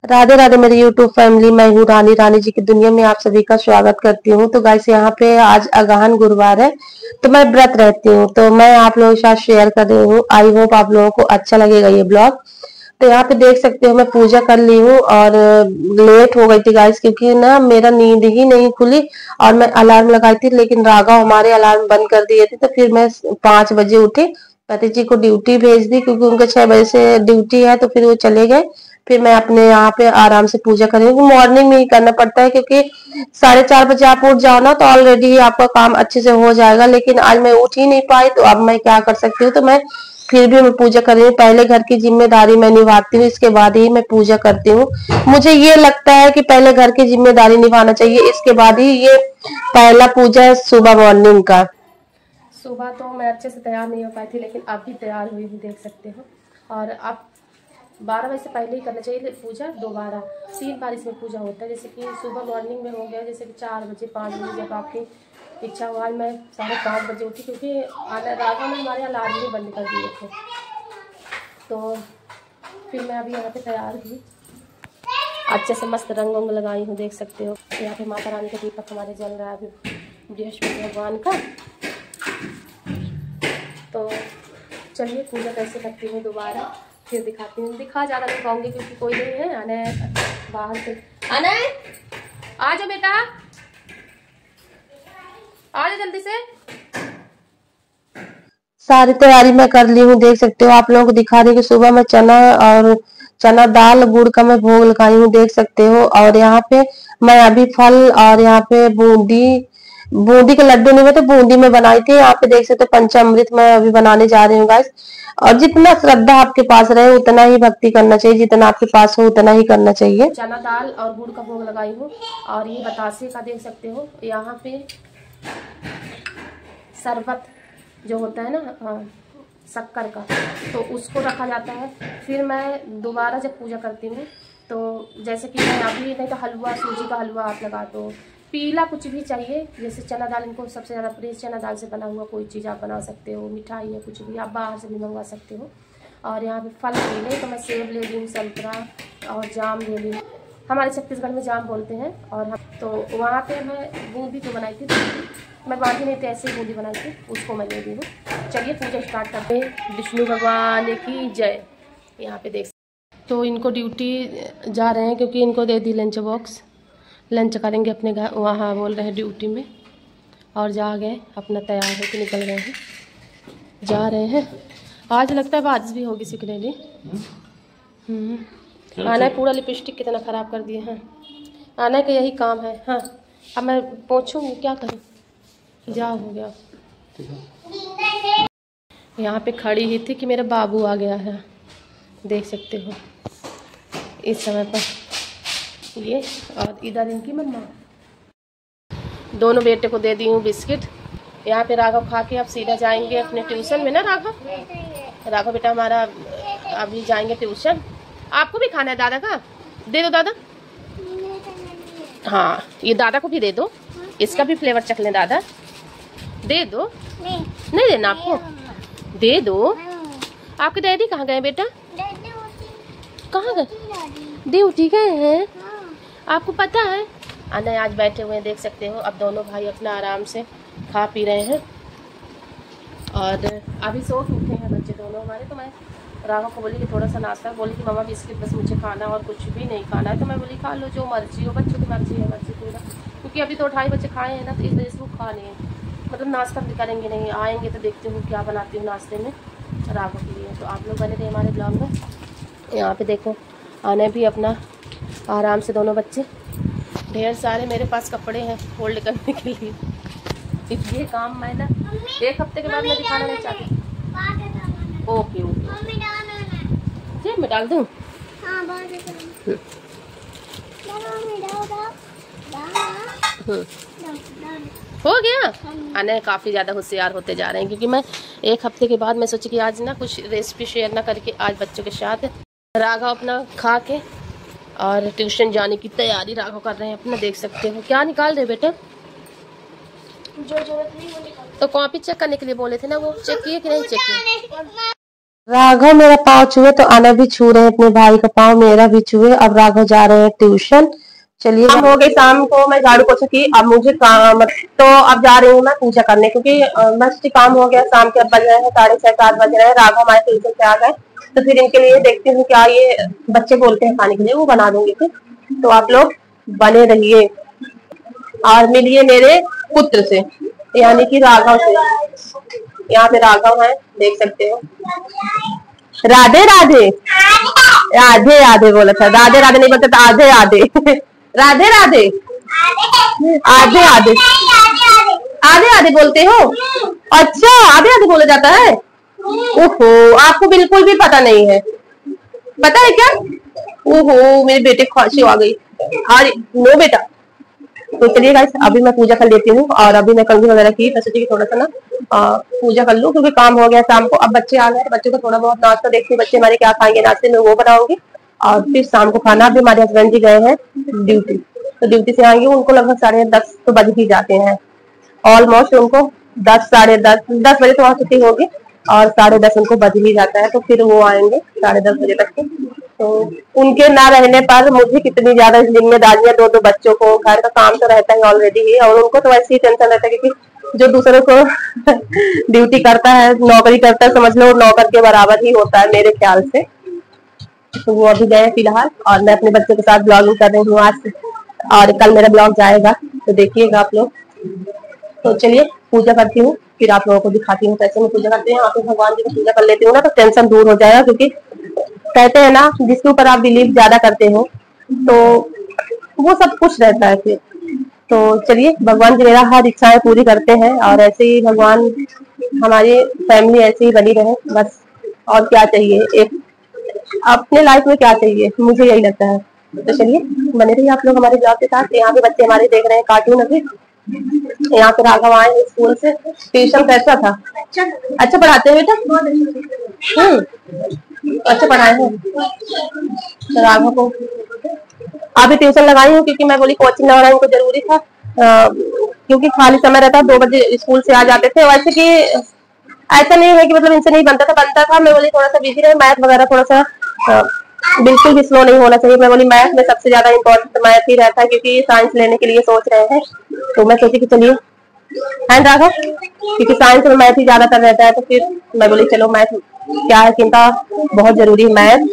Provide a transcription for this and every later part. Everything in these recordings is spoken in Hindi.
राधे राधे मेरी यूट्यूब फैमिली। मैं हूँ रानी। रानी जी की दुनिया में आप सभी का स्वागत करती हूँ। तो गाइस यहाँ पे आज अगहन गुरुवार है, तो मैं व्रत रहती हूँ, तो मैं आप लोगों के साथ शेयर कर रही हूँ। आई होप आप लोगों को अच्छा लगेगा ये ब्लॉग। तो यहाँ पे देख सकते हो मैं पूजा कर ली हूँ और लेट हो गई थी गाइस, क्योंकि ना मेरा नींद ही नहीं खुली और मैं अलार्म लगाई थी, लेकिन राघव हमारे अलार्म बंद कर दिए थे। तो फिर मैं 5 बजे उठी, पति जी को ड्यूटी भेज दी, क्योंकि उनका 6 बजे से ड्यूटी है, तो फिर वो चले गए। फिर मैं अपने यहाँ पे आराम से पूजा कर रही हूँ। मॉर्निंग में ही करना पड़ता है, क्योंकि 4:30 बजे आप उठ जाओ ना, तो ऑलरेडी ही आपका काम अच्छे से हो जाएगा। लेकिन आज मैं उठ ही नहीं पाई, तो अब मैं क्या कर सकती हूँ। तो मैं फिर भी मैं पूजा कर रही हूँ। पहले घर की जिम्मेदारी मैं निभाती हूँ, इसके बाद ही मैं पूजा करती हूँ। मुझे ये लगता है कि पहले घर की जिम्मेदारी निभाना चाहिए, इसके बाद ही ये पहला पूजा है सुबह मॉर्निंग का। सुबह तो मैं अच्छे से तैयार नहीं हो पाई थी, लेकिन अब भी तैयार हुई हूँ, देख सकते हो। और अब 12 बजे से पहले ही करना चाहिए पूजा। 3 बार इसमें पूजा होता है। जैसे कि सुबह मॉर्निंग में हो गया, जैसे कि 4 बजे 5 बजे जब आपकी इच्छा हुआ। मैं 5:30 बजे उठी, क्योंकि राघव में हमारे अलार्म ही बंद कर दिए थे। तो फिर मैं अभी यहाँ पे तैयार हुई, अच्छे से मस्त रंग वंग लगाई हूँ, देख सकते हो। यहाँ पे माता रानी का दीपक हमारे जल रहा है अभी, बृहस्पति भगवान का। तो चलिए पूजा कैसे करती हूँ दोबारा फिर दिखाती हूँ। दिखा ज़्यादा नहीं पाऊंगी, क्योंकि कोई नहीं है। आना है बाहर से, आना है, आ जाओ बेटा, आ जाओ जल्दी से। सारी तैयारी मैं कर ली हूँ, देख सकते हो। आप लोगों को दिखा रही हूँ कि सुबह में चना दाल गुड़ का मैं भोग लगाई हूँ, देख सकते हो। और यहाँ पे मैं अभी फल और यहाँ पे बूंदी के लड्डू नहीं, मैं तो बूंदी में बनाई थी। यहाँ पे देख सकते हो पंचामृत मैं अभी बनाने जा रही हूँ गाइस। और जितना श्रद्धा आपके पास रहे उतना ही भक्ति करना चाहिए, जितना आपके पास हो उतना ही करना चाहिए। चना दाल और गुड़ का भोग लगाई हूँ। और ये बतासे का देख सकते हो। यहाँ पे शरबत जो होता है ना शक्कर का, तो उसको रखा जाता है। फिर मैं दोबारा जब पूजा करती हूँ, तो जैसे कि मैं अभी नहीं तो हलवा, सूजी का हलवा आप लगा दो, पीला कुछ भी चाहिए। जैसे चना दाल, इनको सबसे ज़्यादा प्रिय चना दाल से बना हुआ कोई चीज़ आप बना सकते हो। मिठाई है, कुछ भी आप बाहर से भी मंगवा सकते हो। और यहाँ पे फल पीले, तो मैं सेब ले ली, संतरा और जाम ले ली। हमारे छत्तीसगढ़ में जाम बोलते हैं। और हम तो वहाँ पे मैं बूंदी जो बनाई थी, मैं बांधी नहीं थी, ऐसे ही बूंदी बनाई थी, उसको मैं ले ली हूँ। चलिए पूजा स्टार्ट करते हैं। विष्णु भगवान की जय। यहाँ पे देख, तो इनको ड्यूटी जा रहे हैं, क्योंकि इनको दे दी लंच बॉक्स। लंच करेंगे अपने घर, वहाँ बोल रहे हैं ड्यूटी में। और जा गए अपना तैयार होकर निकल गए हैं, जा रहे हैं। आज लगता है बारिश भी होगी सिकरेली। आना है। पूरा लिपस्टिक कितना ख़राब कर दिए हैं। आना का यही काम है। हाँ, अब मैं पहुँचूँगी, क्या करूँ, जा हो गया। यहाँ पे खड़ी ही थी कि मेरा बाबू आ गया है, देख सकते हो इस समय पर ये। और इधर इनकी मम्मा, दोनों बेटे को दे दी हूँ बिस्किट। यहाँ पे राघव खा के अब सीधा जाएंगे अपने ट्यूशन में ना। राघव बेटा हमारा अभी जाएंगे ट्यूशन। आपको भी खाना है दादा का? दे दो दादा। हाँ, ये दादा को भी दे दो, इसका भी फ्लेवर चख लें दादा। दे दो। नहीं देना आपको? दे दो। आपके डैडी कहाँ गए बेटा? कहाँ गए? ड्यूटी गए हैं। आपको पता है? आना आज बैठे हुए हैं, देख सकते हो। अब दोनों भाई अपना आराम से खा पी रहे हैं। और अभी सो के उठे हैं बच्चे दोनों हमारे। तो मैं राघव को बोली कि थोड़ा सा नाश्ता, बोली कि मम्मा बिस्किट बस मुझे खाना और कुछ भी नहीं खाना है। तो मैं बोली खा लो, जो मर्जी हो, बच्चों की मर्जी है, मर्जी पूरा। क्योंकि अभी तो 2:30 बजे खाए हैं ना, तो इस वजह से वो खा नहीं है, मतलब नाश्ता भी करेंगे नहीं। आएंगे तो देखते हूँ क्या बनाती हूँ नाश्ते में राघव के लिए। तो आप लोग बने थे हमारे ब्लॉग में। यहाँ पे देखो आने भी अपना आराम से दोनों बच्चे। ढेर सारे मेरे पास कपड़े हैं फोल्ड करने के लिए। ये काम मैं ना 1 हफ्ते के बाद मैं दिखाना नहीं चाहती। ओके ओके, जेब में डाल दूँ? हो गया। आने काफ़ी ज़्यादा होशियार होते जा रहे हैं, क्योंकि मैं 1 हफ्ते के बाद मैं सोची कि आज ना कुछ रेसिपी शेयर ना करके आज बच्चों के साथ राघव अपना खा के और ट्यूशन जाने की तैयारी राघव कर रहे हैं अपना, देख सकते हो। क्या निकाल रहे बेटा? जो जरूरत नहीं वो निकाल। तो कॉपी चेक करने के लिए बोले थे ना, वो चेक किए कि नहीं चेक किए? राघव मेरा पाँव छुए तो आना भी छू रहे हैं अपने भाई का पाँव, मेरा भी छुए। अब राघव जा रहे हैं ट्यूशन। चलिए हो गई शाम को, मैं झाड़ू पोछा की, अब मुझे काम, तो अब जा रही हूँ मैं पूजा करने, क्योंकि मस्त काम हो गया। शाम के अब बज रहे हैं 6:30 बज रहे हैं। राघव हमारे ट्यूशन से आ गए, तो फिर इनके लिए देखती हूँ क्या ये बच्चे बोलते हैं खाने के लिए, वो बना दूंगी फिर। तो आप लोग बने रहिए और मिलिए मेरे पुत्र से, यानी कि राघव से। यहाँ पे राघव है, देख सकते हो। राधे राधे, राधे राधे बोला था, राधे राधे नहीं बोलता था, आधे आधे राधे राधे, आधे आधे, आधे आधे बोलते हो? अच्छा, आधे आधे बोला जाता है। ओहो, आपको बिल्कुल भी पता नहीं है, पता है क्या? ओहो, मेरे बेटे को खांसी आ गई। अरे नो बेटा। तो चलिए गाइस, अभी मैं पूजा कर लेती हूँ, और अभी मैं कंघी वगैरह की, मैं सोची कि थोड़ा सा ना पूजा कर लूँ, क्योंकि काम हो गया शाम को। अब बच्चे आ गए, बच्चों को थोड़ा बहुत नाश्ता देखती हूँ, बच्चे हमारे क्या खाएंगे नाश्ते में, वो बनाऊंगी। और फिर शाम को खाना, भी हमारे हस्बैंड जी गए हैं ड्यूटी, तो ड्यूटी से आएंगे, उनको लगभग 10:30 तो बज ही जाते हैं ऑलमोस्ट। उनको 10, 10:30 बजे तो वहाँ छुट्टी होगी, और 10:30 उनको बज ही जाता है। तो फिर वो आएंगे 10:30 बजे तक के। तो उनके ना रहने पर मुझे कितनी ज्यादा जिम्मेदारियां, दो बच्चों को, घर का काम तो रहता है ऑलरेडी ही, और उनको तो वैसे ही टेंशन रहता है, क्योंकि जो दूसरों को ड्यूटी करता है, नौकरी करता है, समझ लो नौकर के बराबर ही होता है मेरे ख्याल से। तो वो अभी गए फिलहाल, और मैं अपने बच्चों के साथ ब्लॉगिंग कर रही हूँ आज से, और कल मेरा ब्लॉग जाएगा, तो देखिएगा आप लोग। तो चलिए पूजा करती हूँ, फिर आप लोगों को दिखाती हूँ कैसे मैं पूजा करती हूँ। आप भगवान जी की पूजा कर लेती हूँ ना, तो टेंशन दूर हो जाएगा, क्योंकि कहते हैं ना, जिसके ऊपर आप बिलीव ज्यादा करते हो तो वो सब कुछ रहता है फिर। तो चलिए, भगवान जी मेरा हर इच्छाएं पूरी करते हैं, और ऐसे ही भगवान हमारी फैमिली ऐसे ही बनी रहे बस। और क्या चाहिए, एक अपने लाइफ में क्या चाहिए, मुझे यही लगता है। तो चलिए बने रहिए आप लोग हमारे ब्लॉग के साथ। यहाँ पे बच्चे हमारे देख रहे हैं कार्टून अभी। यहाँ पे राघव आए स्कूल से। ट्यूशन कैसा था? अच्छा पढ़ाते हैं बेटा? अच्छा पढ़ाए हैं। तो राघव को अभी ट्यूशन लगाई हूँ, क्योंकि मैं बोली कोचिंग लगाना उनको जरूरी था, क्योंकि खाली समय रहता। 2 बजे स्कूल से आ जाते थे। वैसे कि ऐसा नहीं है कि मतलब इनसे नहीं बनता था। मैं बोली थोड़ा सा बिजी रहे, मैथ वगैरह थोड़ा सा बिल्कुल भी स्लो नहीं होना चाहिए। मैं बोली मैथ में सबसे ज्यादा इम्पोर्टेंट मैथ ही रहता है, क्योंकि साइंस लेने के लिए सोच रहे हैं। तो मैं सोची कि चलिए है राघव, क्योंकि साइंस में मैथ ही ज्यादातर रहता है, तो फिर मैं बोली चलो मैथ क्या है, चिंता बहुत जरूरी है मैथ,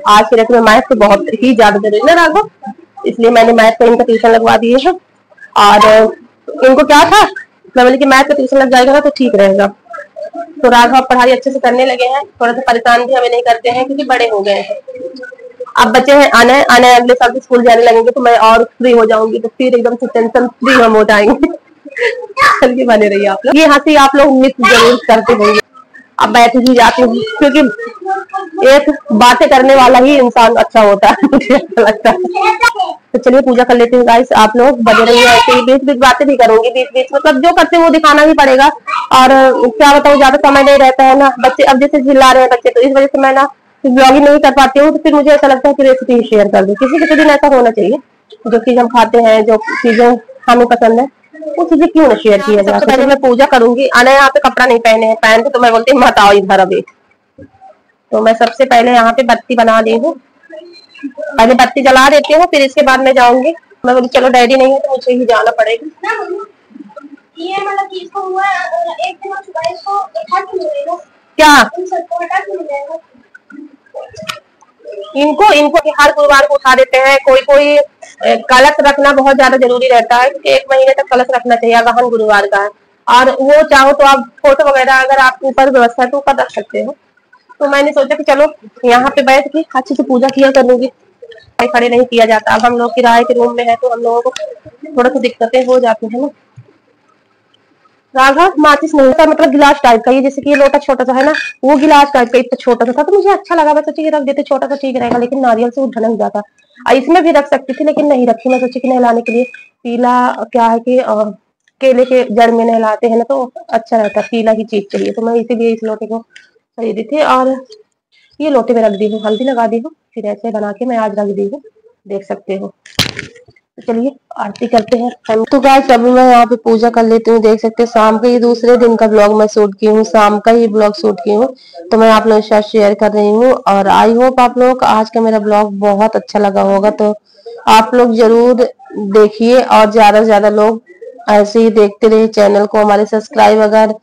आज के डेट में मैथ तो बहुत ही ज्यादा जरूरी है ना राघव। इसलिए मैंने मैथ का इनका ट्यूशन लगवा दिए है। और इनको क्या था, मैं बोली कि मैथ का ट्यूशन लग जाएगा ना तो ठीक रहेगा। तो राघव पढ़ाई अच्छे से करने लगे हैं, थोड़ा सा परेशान भी हमें नहीं करते हैं, क्योंकि बड़े हो गए हैं। अब बच्चे हैं आने अगले साल स्कूल जाने लगेंगे, तो मैं और फ्री हो जाऊंगी, तो फिर एकदम से टेंशन फ्री हम हो जाएंगे। चलिए बने रहिए आप लोग। ये हंसी आप लोग मिस जरूर करते होंगे। अब बैठ ही जाती हूँ, क्योंकि एक बातें करने वाला ही इंसान अच्छा होता है, मुझे अच्छा लगता है। तो चलिए पूजा कर लेती हूँ गाइस, आप लोग बने रहिए ऐसे ही। बीच बीच बातें भी करूंगी, बीच बीच मतलब जो करते हैं वो दिखाना भी पड़ेगा। और क्या बताऊँ, ज्यादा समय नहीं रहता है ना, बच्चे अब जैसे चिल्ला रहे हैं बच्चे, तो इस वजह से मैं ना ब्लॉगिंग नहीं कर पाती हूँ। तो फिर मुझे ऐसा लगता है कि रेसिपी शेयर कर दूं, किसी किसी दिन ऐसा होना चाहिए। जो चीज हम खाते हैं, जो चीजें हमें पसंद है, वो चीजें क्यों ना शेयर किया जाए। सबसे पहले मैं पूजा करूंगी। आना यहाँ पे कपड़ा नहीं पहने हैं, पहनते तो मैं बोलती मत आओ इधर अभी। तो मैं सबसे पहले यहाँ पे बत्ती बना दी हूँ, पहले बत्ती जला देती हूँ, फिर इसके बाद मैं जाऊंगी। मैं बोली चलो डैडी नहीं है तो मुझे ही जाना पड़ेगा। ये मतलब इसको हुआ एक दिन इसको क्या इनको हर गुरुवार को उठा देते हैं। कोई कलश रखना बहुत ज्यादा जरूरी रहता है, क्योंकि 1 महीने तक कलश रखना चाहिए, गहन गुरुवार का है। और वो चाहो तो आप फोटो वगैरह अगर आपके ऊपर व्यवस्था है तो ऊपर रख सकते हो। तो मैंने सोचा कि चलो यहाँ पे बैठ के अच्छे से पूजा किया करूंगी, खड़े नहीं किया जाता। अब हम लोग किराए के रूम में है, तो हम लोगों को थोड़ा सा दिक्कतें हो जाती है ना। राघव माचिस नहीं था, मतलब गिलास टाइप का, ये जैसे कि ये लोटा छोटा सा है ना, वो गिलास टाइप का इतना छोटा सा था, तो मुझे अच्छा लगा। मैं सोची रख देते, छोटा सा ठीक रहेगा, लेकिन नारियल से उठा नहीं जाता। इसमें भी रख सकती थी, लेकिन नहीं रखी। मैं सोची कि नहलाने के लिए पीला क्या है कि केले के जड़ में नहलाते हैं ना, तो अच्छा रहता है, पीला की चीज चाहिए। तो मैं इसीलिए इस लोटे को खरीदी थी, और ये लोटे में रख दी हूँ, हल्दी लगा दी हूँ, फिर ऐसे बना के मैं आज रख दी हूँ, देख सकते हो। चलिए आरती करते हैं हम। तो गाइस अभी मैं यहाँ पे पूजा कर लेती हूँ। देख सकते हैं शाम का ये दूसरे दिन का ब्लॉग मैं शूट की हूँ, शाम का ही ब्लॉग शूट की हूँ, तो मैं आप लोगों के साथ शेयर कर रही हूँ। और आई होप आप लोगों को आज का मेरा ब्लॉग बहुत अच्छा लगा होगा, तो आप लोग जरूर देखिए और ज्यादा से ज्यादा लोग ऐसे ही देखते रहिए चैनल को। हमारे सब्सक्राइब अगर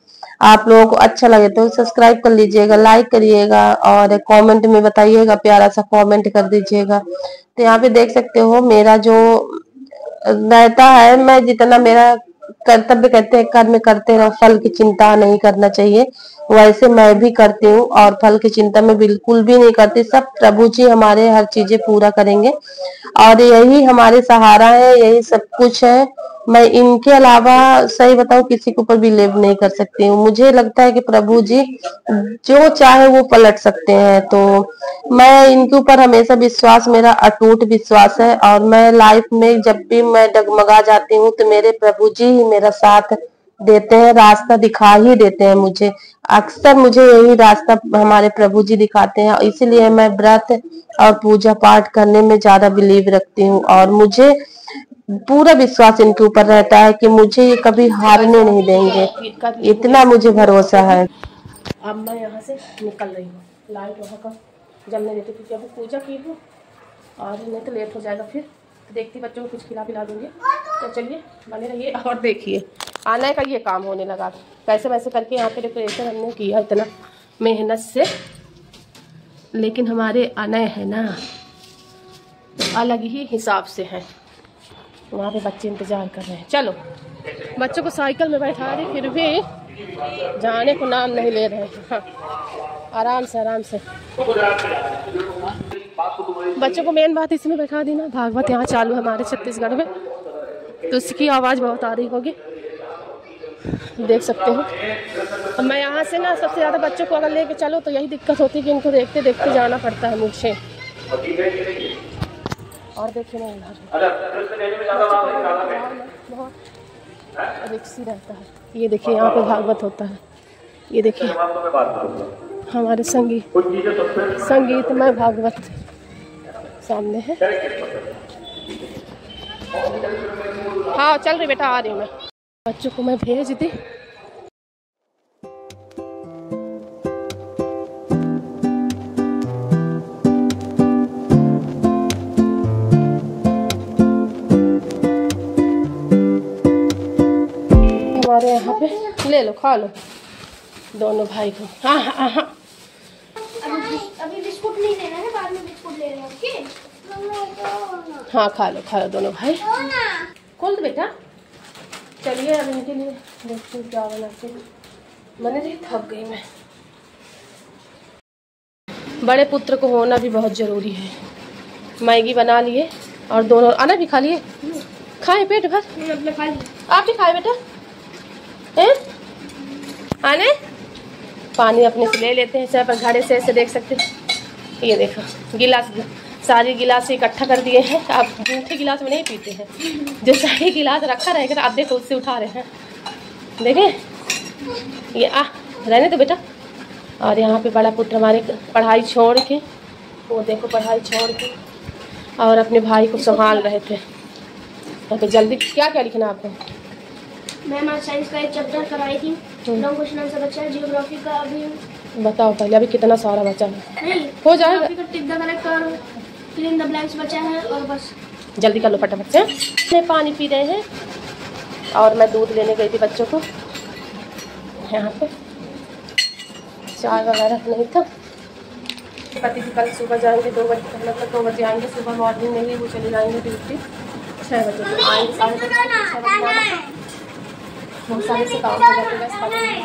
आप लोगों को अच्छा लगे तो सब्सक्राइब कर लीजिएगा, लाइक करिएगा और कमेंट में बताइएगा, प्यारा सा कमेंट कर दीजिएगा। तो यहाँ पे देख सकते हो मेरा जो रहता है, मैं जितना मेरा कर्तव्य कहते हैं कर्म करते रहो, फल की चिंता नहीं करना चाहिए, वैसे मैं भी करती हूँ और फल की चिंता मैं बिल्कुल भी नहीं करती। सब प्रभु जी हमारे हर चीजें पूरा करेंगे और यही हमारे सहारा है, यही सब कुछ है। मैं इनके अलावा सही बताऊं किसी के ऊपर बिलीव नहीं कर सकती हूँ। मुझे लगता है कि प्रभु जी जो चाहे वो पलट सकते हैं, तो मैं इनके ऊपर हमेशा विश्वास, मेरा अटूट विश्वास है। और मैं लाइफ में जब भी मैं डगमगा जाती हूँ तो मेरे प्रभु जी ही मेरा साथ देते हैं, रास्ता दिखा ही देते हैं मुझे। अक्सर मुझे यही रास्ता हमारे प्रभु जी दिखाते हैं, इसीलिए मैं व्रत और पूजा पाठ करने में ज्यादा बिलीव रखती हूँ और मुझे पूरा विश्वास इनके ऊपर रहता है कि मुझे ये कभी हारने नहीं देंगे, इतना मुझे भरोसा है। अब मैं यहाँ से निकल रही हूँ, लाइट वहाँ का जलने देती क्योंकि अभी पूजा की हूँ और नहीं तो लेट हो जाएगा फिर। तो देखती बच्चों को कुछ खिला पिला दूँगी। तो चलिए बने रहिए और देखिए आने का ये काम होने लगा। कैसे वैसे करके यहाँ पे डेकोरेशन हमने किया इतना मेहनत से, लेकिन हमारे अनय है ना अलग ही हिसाब से है। वहाँ पे बच्चे इंतजार कर रहे हैं। चलो बच्चों को साइकिल में बैठा रही, फिर भी जाने को नाम नहीं ले रहे हैं। हाँ आराम से बच्चों को मेन बात इसमें बैठा दी ना, भागवत यहाँ चालू है हमारे छत्तीसगढ़ में, तो उसकी आवाज़ बहुत आ रही होगी, देख सकते हो। अब मैं यहाँ से ना सबसे ज़्यादा बच्चों को अगर लेके चलो तो यही दिक्कत होती है कि इनको देखते देखते जाना पड़ता है मुझे। और देखिए ना बहुत रिक्सी रहता है। ये देखिए यहाँ पे भागवत होता है, ये देखिए हमारे संगीतमय भागवत सामने है। हाँ चल रही बेटा, आ रही हूँ मैं। बच्चों को मैं भेज दी। हमारे यहाँ पे ले लो, खा लो दोनों भाई को। हाँ अभी बिस्कुट नहीं लेना है, बाद में बिस्कुट ले लेना, ओके? हाँ खा लो दोनों भाई। खोल दो बेटा। चलिए अब इनके लिए देखते हैं क्या बनाते हैं। मैंने नहीं, थक गई मैं। बड़े पुत्र को होना भी बहुत ज़रूरी है। मैगी बना लिए और दोनों आना भी खा लिए, खाए पेट भर। आप भी खाए बेटा, आने पानी अपने से ले लेते हैं चाहे पर घड़े से ऐसे देख सकते हैं। ये देखो गिलास, सारी गिलास इकट्ठा कर दिए हैं। आप जूठे गिलास में नहीं पीते हैं, जो सारी गिलास रखा रहेगा तो आप देखो उससे उठा रहे हैं, देखें ये रहने दो बेटा। और यहाँ पे बड़ा पुत्र हमारे पढ़ाई छोड़ के, वो देखो पढ़ाई छोड़ के और अपने भाई को संभाल रहे थे। तो जल्दी क्या क्या लिखना आपको? मैम आज साइंस का एक चैप्टर कराई थी, लॉन्ग क्वेश्चन आंसर बचा है। जियोग्राफी का अभी बताओ पहले, अभी कितना सारा बचा है? नहीं हो जाएगा। टिक द करेक्ट और फिल इन द ब्लैंक्स बचा है और बस जल्दी कर लो फटाफट से। पानी पी रहे हैं और मैं दूध लेने गई थी बच्चों को। यहाँ पे चाय वगैरह नहीं था। पति जी कल सुबह जाएंगे 2 बजे, मतलब 2 बजे आएंगे सुबह मॉर्निंग में ही, वो चले जाएंगे ड्यूटी 6 बजे आएंगे। 6:30 बहुत सारे से काम हो जाते हैं।